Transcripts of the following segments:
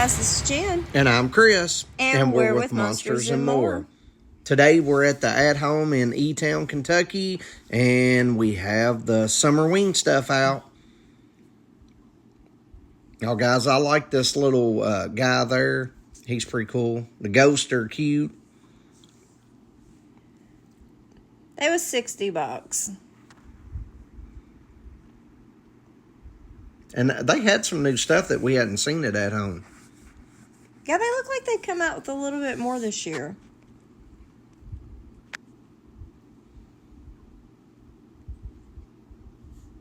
guys, this is Jen. And I'm Chris. And we're with Monsters and More. Today we're at the At Home in E-Town, Kentucky, and we have the summer wing stuff out. Now, guys, I like this little guy there. He's pretty cool. The ghosts are cute. They was $60. And they had some new stuff that we hadn't seen at Home. Yeah, they look like they've come out with a little bit more this year.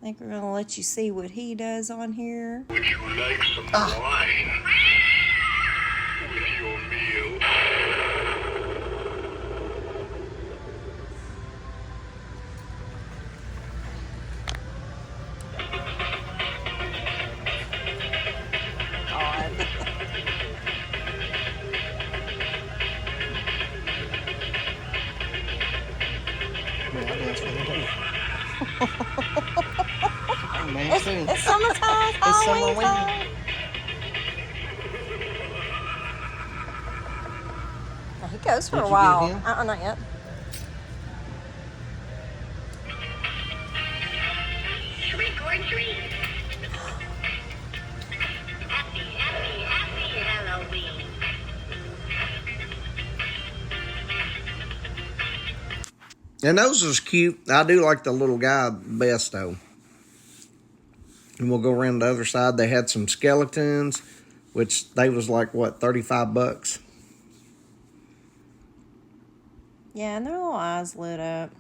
I think we're going to let you see what he does on here. Would you like some wine with your meal? It's summertime. It's summer Halloween wing. time. Now, he goes for Did a you while. get him? Not yet. Trick or treat. Happy, happy, happy Halloween. And those is cute. I do like the little guy best, though. And we'll go around the other side. They had some skeletons, which they was like, what, $35? Yeah, and their little eyes lit up.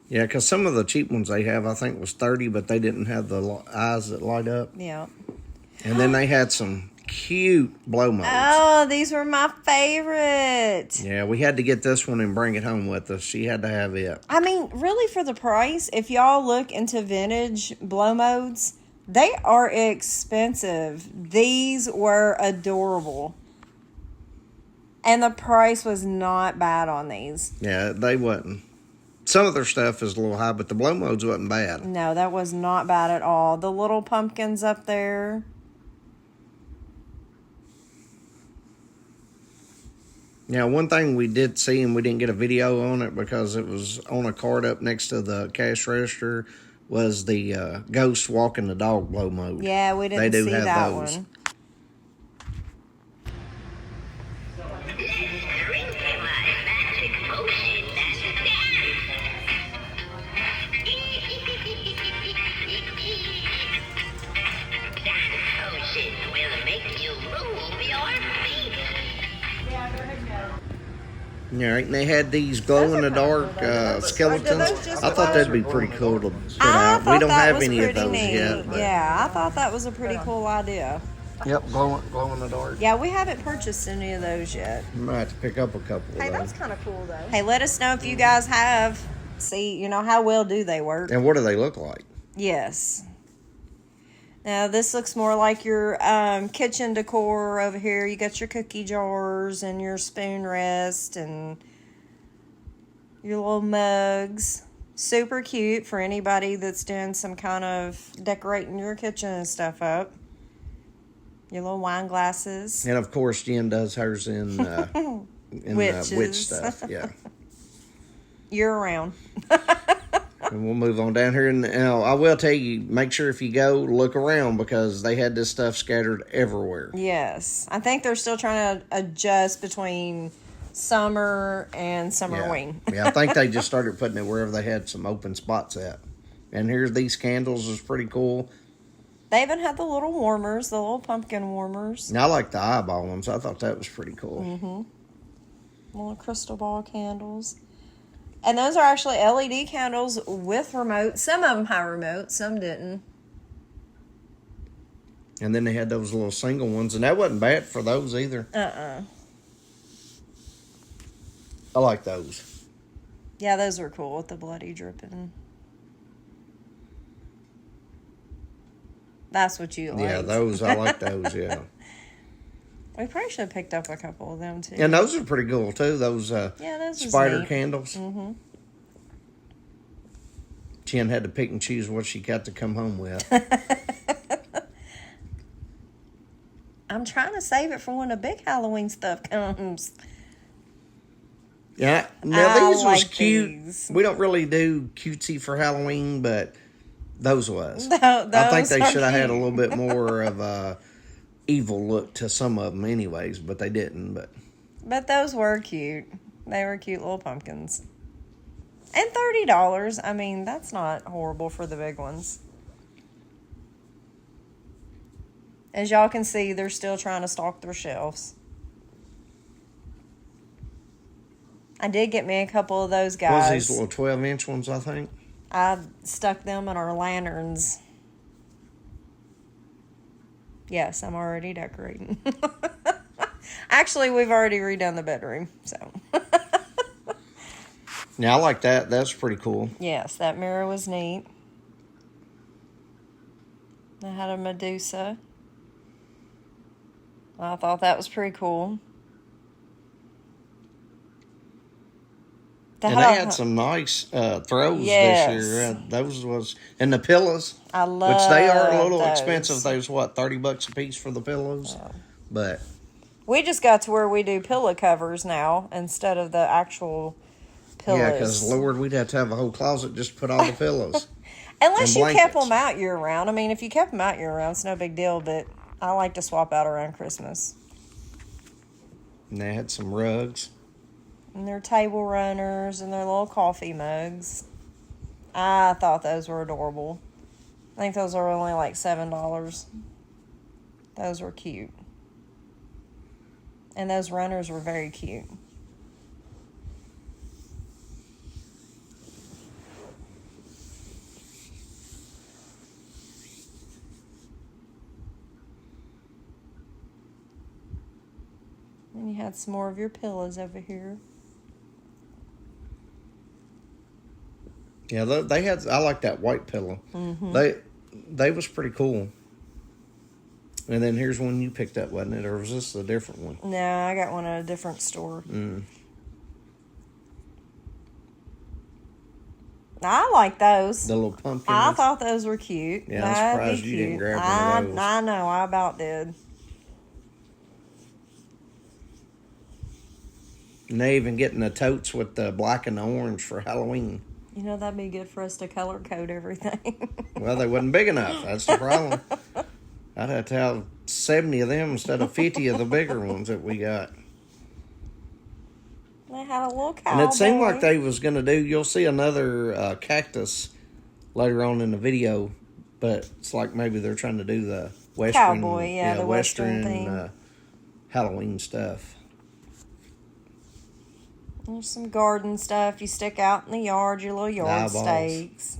Yeah, because some of the cheap ones they have, I think, was $30, but they didn't have the eyes that light up. Yeah. And then they had some cute blow modes. Oh, these were my favorite. Yeah, we had to get this one and bring it home with us. She had to have it. I mean, really, for the price, if y'all look into vintage blow modes, they are expensive. These were adorable. And the price was not bad on these. Yeah, they wasn't. Some of their stuff is a little high, but the blow modes wasn't bad. No, that was not bad at all. The little pumpkins up there. Now, one thing we did see, and we didn't get a video on it because it was on a cart up next to the cash register, was the ghost walking the dog blow mode. Yeah, we didn't see that one. Drink my magic potion and dance. That potion will make you move your feet. Yeah, and they had these glow-in-the-dark skeletons. I thought that'd be pretty cool to put I out. We thought don't that have was any of pretty those neat. yet. But Yeah, I thought that was a pretty cool idea. Yep, glow-in-the-dark. Yeah, we haven't purchased any of those yet. We might have to pick up a couple of those. kind of cool, though. Hey, let us know if you guys have. See, how well do they work? And what do they look like? Yes. Now, this looks more like your kitchen decor over here. You got your cookie jars and your spoon rest and your little mugs. Super cute for anybody that's doing some kind of decorating your kitchen and stuff up. Your little wine glasses. And, of course, Jen does hers in witch Witches. stuff. Yeah. Year round. And we'll move on down here. And I will tell you, make sure if you go, look around because they had this stuff scattered everywhere. Yes. I think they're still trying to adjust between summer and summer wing. Yeah, I think they just started putting it wherever they had some open spots at. And here's these candles is pretty cool. They even had the little warmers, the little pumpkin warmers. And I like the eyeball ones. I thought that was pretty cool. Mm-hmm. Little crystal ball candles. And those are actually LED candles with remote. Some of them have remote, some didn't. And then they had those little single ones, and that wasn't bad for those either. I like those. Yeah, those were cool with the bloody dripping. That's what you like. Yeah, those. I like those, yeah. We probably should have picked up a couple of them, too. And those are pretty cool, too. Those those spider neat. candles. Mm-hmm. Jen had to pick and choose what she got to come home with. I'm trying to save it for when the big Halloween stuff comes. Yeah. Now I these was like cute. these. We don't really do cutesy for Halloween, but those was. Those I think they are should have had a cute. little bit more of a evil look to some of them, anyways. But they didn't. But those were cute. They were cute little pumpkins. And $30. I mean, that's not horrible for the big ones. As y'all can see, they're still trying to stock their shelves. I did get me a couple of those what was guys. these little 12-inch ones? I think. I stuck them in our lanterns. Yes, I'm already decorating. Actually, we've already redone the bedroom, so. Yeah, I like that. That's pretty cool. Yes, that mirror was neat. I had a Medusa. I thought that was pretty cool. And they had some nice throws Yes. this year. Those was and the pillows, I love which they are a little those. expensive. Those what, $30 a piece for the pillows, but We just got to where we do pillow covers now instead of the actual pillows. yeah, because Lord, we'd have to have a whole closet just to put all the pillows. Unless and you kept blankets. them out year round. I mean, if you kept them out year round, it's no big deal. But I like to swap out around Christmas. And they had some rugs. And their table runners and their little coffee mugs. I thought those were adorable. I think those were only like $7. Those were cute. And those runners were very cute. And you had some more of your pillows over here. Yeah, they had. I like that white pillow. Mm-hmm. They was pretty cool. And then here's one you picked up, wasn't it, or was this a different one? No, I got one at a different store. I like those. The little pumpkin. I ones. thought those were cute. Yeah, I'm That'd be surprised you didn't cute. grab one of those. I know, I about did. And they even getting the totes with the black and the orange for Halloween. You know, that'd be good for us to color code everything. Well, they wasn't big enough. That's the problem. I'd have to have 70 of them instead of 50 of the bigger ones that we got. They had a little cowboy. And it seemed like they was going to do, you'll see another cactus later on in the video, but it's like maybe they're trying to do the Western, Cowboy, yeah, the Western theme. Halloween stuff. There's some garden stuff. You stick out in the yard, your little yard Eyeballs. stakes.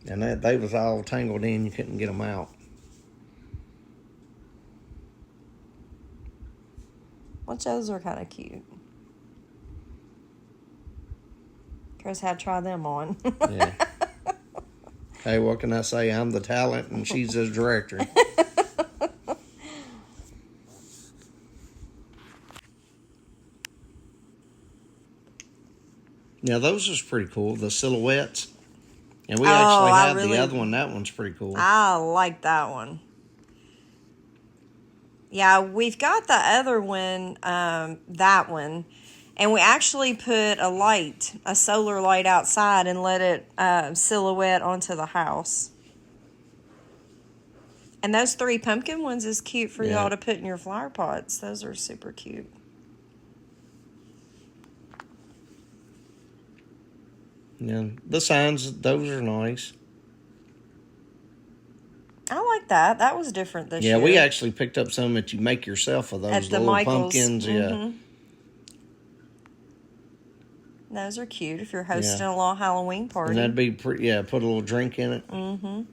And they was all tangled in. You couldn't get them out. Which those are kind of cute. Chris had to try them on. Yeah. Hey, what can I say? I'm the talent and she's the director. Yeah, those was pretty cool. The silhouettes. And we actually I have really- the other one. That one's pretty cool. I like that one. Yeah, we've got the other one, that one. And we actually put a light, a solar light outside and let it silhouette onto the house. And those 3 pumpkin ones is cute for Yeah. y'all to put in your flower pots. Those are super cute. Yeah, the signs, those are nice. I like that. That was different this year. Yeah, we actually picked up some that you make yourself of those At the little Michaels. pumpkins. Yeah. Mhm. Those are cute if you're hosting a little Halloween party. And that'd be pretty, yeah, put a little drink in it. Mm-hmm. So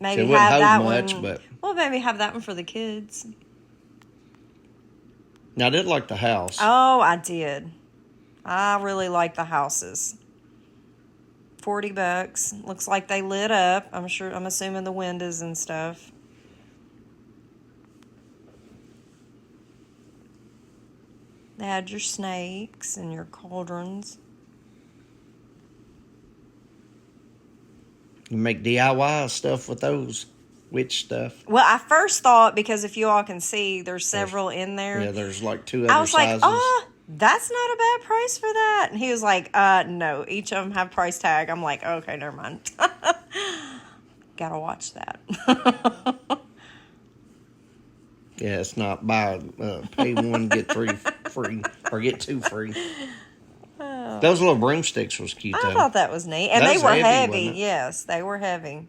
Maybe it wouldn't have hold that much, one. but Well, maybe have that one for the kids. now I did like the house. Oh, I did. I really like the houses. $40. Looks like they lit up. I'm assuming the windows and stuff. They had your snakes and your cauldrons. You make DIY stuff with those witch stuff. Well, I first thought, because if you all can see, there's several in there. Yeah, there's like 2 other I was sizes. like, oh, that's not a bad price for that. And he was like, no, each of them have price tag. I'm like, okay, never mind. Gotta watch that. Yeah, it's not pay 1, get 3 free, or get 2 free. Those little broomsticks was cute, though. I thought that was neat. And That they was were heavy, heavy. wasn't it? Yes, they were heavy.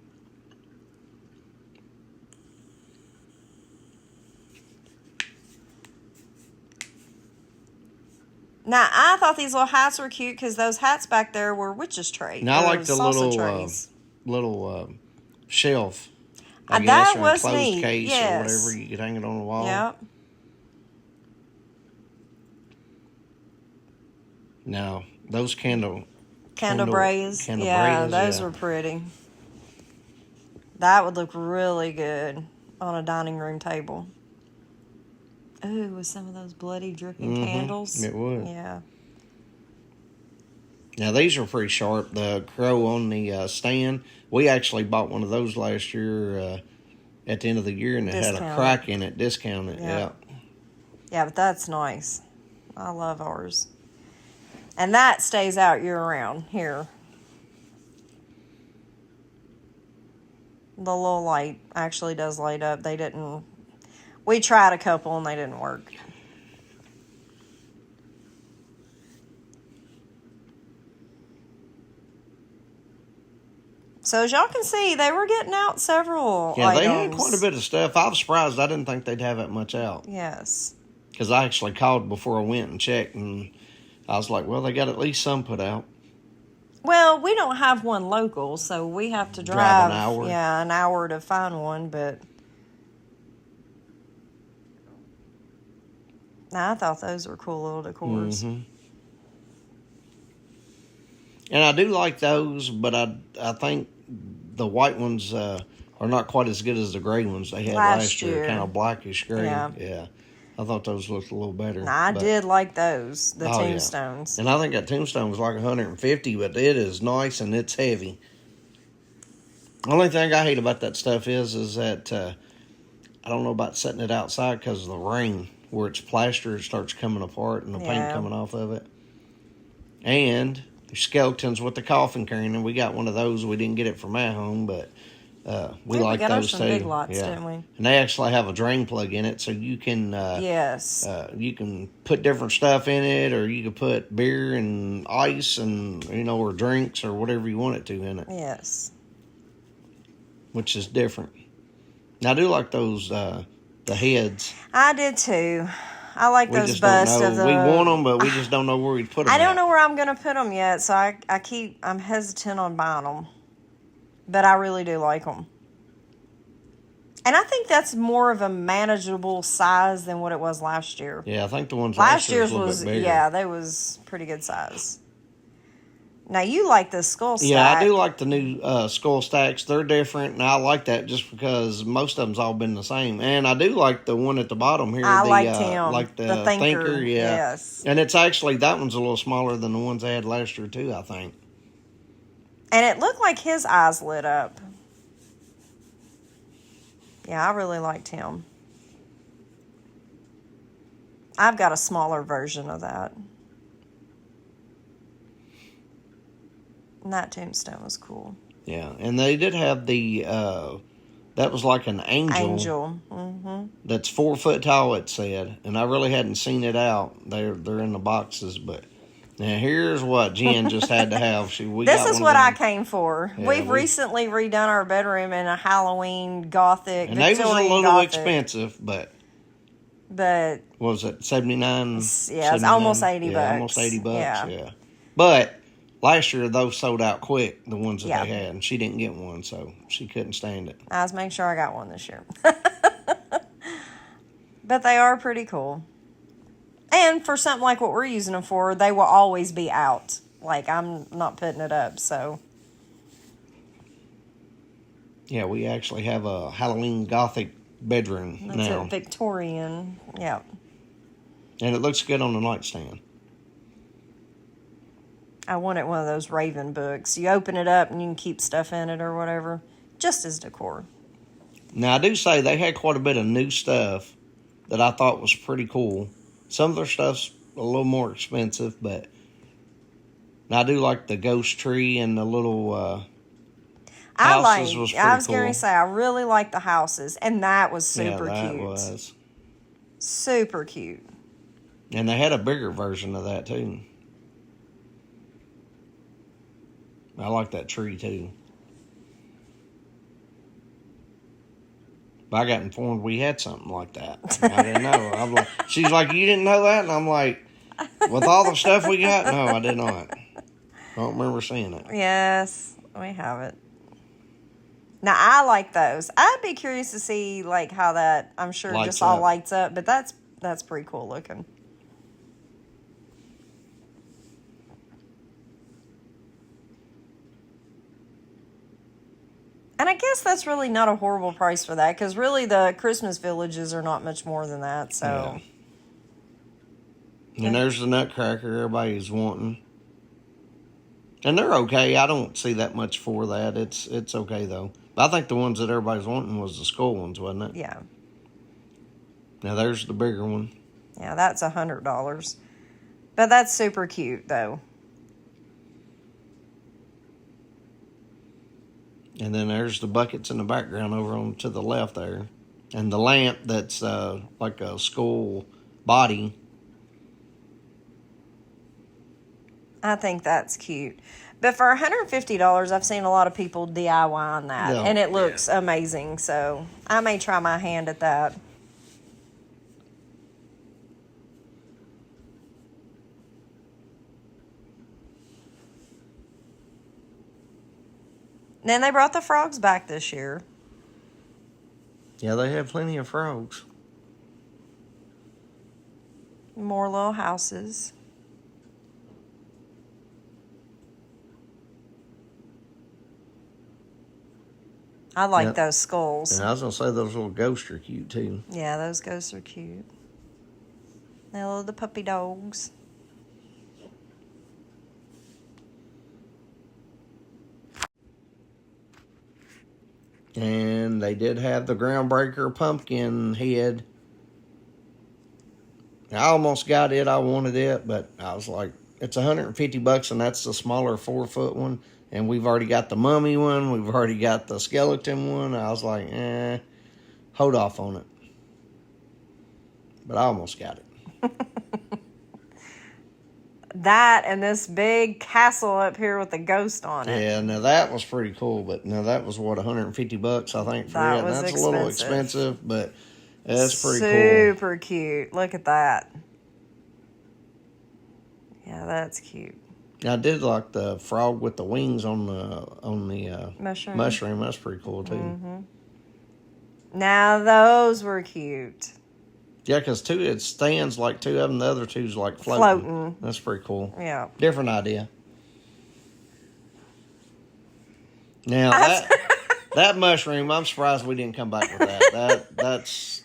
Now, I thought these little hats were cute because those hats back there were witch's trays. Now I like the salsa little shelf. That or a was closed neat, case yes. or whatever. You could hang it on the wall. Yep. Now, those candle Brays. Yeah, those were pretty. That would look really good on a dining room table. Ooh, with some of those bloody dripping candles. It would. Yeah. Now, these are pretty sharp. The crow on the stand, we actually bought one of those last year at the end of the year, and it had a crack in it, discounted. Yeah. Yeah, but that's nice. I love ours. And that stays out year-round here. The little light actually does light up. We tried a couple and they didn't work. So as y'all can see, they were getting out several Yeah, items. they had quite a bit of stuff. I was surprised. I didn't think they'd have that much out. Yes. Because I actually called before I went and checked, and I was like, well, they got at least some put out. Well, we don't have one local, so we have to drive an hour. Yeah, an hour to find one, but I thought those were cool little decors. Mm-hmm. And I do like those, but I think the white ones are not quite as good as the gray ones they had last year. Kind of blackish gray. Yeah. I thought those looked a little better. I did like those, the yeah. tombstones. And I think that tombstone was like $150, but it is nice and it's heavy. The only thing I hate about that stuff is that I don't know about setting it outside because of the rain. Where it's plaster, it starts coming apart and the paint coming off of it. And there's skeletons with the coffin carrying, and we got one of those. We didn't get it from at home, but we like those too. Big lots, didn't we? And they actually have a drain plug in it, so you can you can put different stuff in it, or you can put beer and ice and or drinks or whatever you want it to in it. Yes, which is different. Now I do like those the heads. I did too. I like those busts of the. We want them, but we just don't know where we put them. I don't know where I'm going to put them yet, so I'm hesitant on buying them. But I really do like them. And I think that's more of a manageable size than what it was last year. Yeah, I think the ones last year's was a little bit bigger. Yeah, they was pretty good size. Now, you like the skull stack. Yeah, I do like the new skull stacks. They're different, and I like that just because most of them's all been the same. And I do like the one at the bottom here. I liked him. Like the Thinker, yeah. Yes. And it's actually, that one's a little smaller than the ones they had last year, too, I think. And it looked like his eyes lit up. Yeah, I really liked him. I've got a smaller version of that. And that tombstone was cool. Yeah, and they did have the, that was like an angel. Mm-hmm. That's 4 foot tall, it said. And I really hadn't seen it out. They're in the boxes, but now here's what Jen just had to have. This is what I came for. Yeah, We've recently redone our bedroom in a Halloween Gothic. And they was a little Gothic. Expensive, but what was it, 79? Yeah, it's almost 80 bucks. Almost 80 bucks, yeah. But last year, those sold out quick, the ones that they had, and she didn't get one, so she couldn't stand it. I was making sure I got one this year. But they are pretty cool. And for something like what we're using them for, they will always be out. Like, I'm not putting it up, so. Yeah, we actually have a Halloween Gothic bedroom now. That's a Victorian, yeah. And it looks good on the nightstand. I wanted one of those Raven books. You open it up and you can keep stuff in it or whatever, just as decor. Now, I do say they had quite a bit of new stuff that I thought was pretty cool. Some of their stuff's a little more expensive, but I do like the ghost tree and the little houses was pretty I was cool. going to say, I really like the houses, and that was super yeah, that cute. was. Super cute. And they had a bigger version of that, too. I like that tree, too. But I got informed we had something like that. I didn't know. I'm like, she's like, you didn't know that? And I'm like, with all the stuff we got? No, I did not. I don't remember seeing it. Yes, we have it. Now, I like those. I'd be curious to see, like, how that, I'm sure, Lights just all up. lights up. But that's pretty cool looking. And I guess that's really not a horrible price for that, because really the Christmas villages are not much more than that. So, And there's the Nutcracker everybody's wanting. And they're okay. I don't see that much for that. It's okay, though. But I think the ones that everybody's wanting was the skull ones, wasn't it? yeah. Now, there's the bigger one. Yeah, that's $100. But that's super cute, though. And then there's the buckets in the background over on to the left there. And the lamp that's like a skull body. I think that's cute. But for $150, I've seen a lot of people DIY on that. Yeah. And it looks amazing. So I may try my hand at that. Then they brought the frogs back this year. Yeah, they have plenty of frogs. More little houses. I like Yep. those skulls. And I was going to say those little ghosts are cute, too. Yeah, those ghosts are cute. They love the puppy dogs. And they did have the Groundbreaker pumpkin head. I almost got it. I wanted it, but I was like, it's $150, and that's the smaller 4-foot one. And we've already got the mummy one. We've already got the skeleton one. I was like, hold off on it. But I almost got it. That and this big castle up here with a ghost on it. Yeah, now that was pretty cool. But now that was, what, $150, I think, for That it. was That's a little expensive, but that's pretty cool. Super cute. Look at that. Yeah, that's cute. I did like the frog with the wings on the Mushroom. That's pretty cool too. Mm-hmm. Now those were cute. Yeah, because it stands like two of them. The other two's like floating. That's pretty cool. Yeah. Different idea. Now that mushroom, I'm surprised we didn't come back with that. That's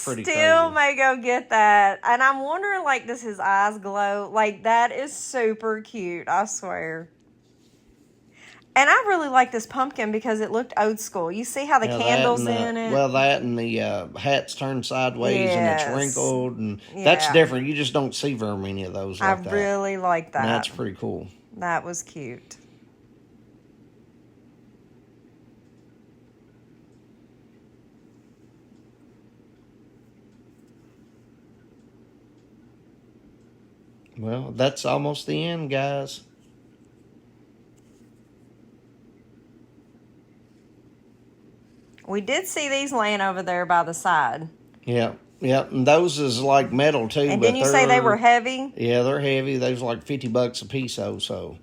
pretty crazy. I still may go get that. And I'm wondering, like, does his eyes glow? Like, that is super cute, I swear. And I really like this pumpkin because it looked old school. You see how the candles in it? Well, that and the hat's turned sideways and it's wrinkled. And that's different. You just don't see very many of those like that. I really like that. And that's pretty cool. That was cute. Well, that's almost the end, guys. We did see these laying over there by the side. Yeah. And those is like metal too. And didn't you say they were heavy? Yeah, they're heavy. They was like $50 a piece, so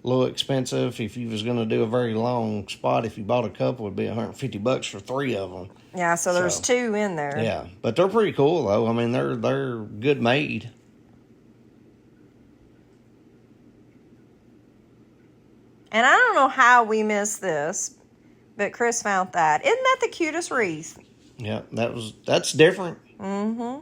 a little expensive. If you was going to do a very long spot, if you bought a couple, it'd be $150 for 3 of them. Yeah, so there's 2 in there. Yeah, but they're pretty cool though. I mean, they're good made. And I don't know how we missed this, but Chris found that. Isn't that the cutest wreath? Yeah, that's different. Mm-hmm.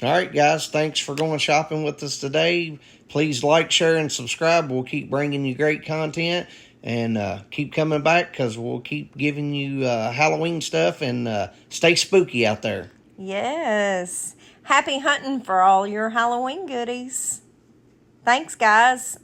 All right, guys. Thanks for going shopping with us today. Please like, share, and subscribe. We'll keep bringing you great content. And keep coming back because we'll keep giving you Halloween stuff. And stay spooky out there. Yes. Happy hunting for all your Halloween goodies. Thanks, guys.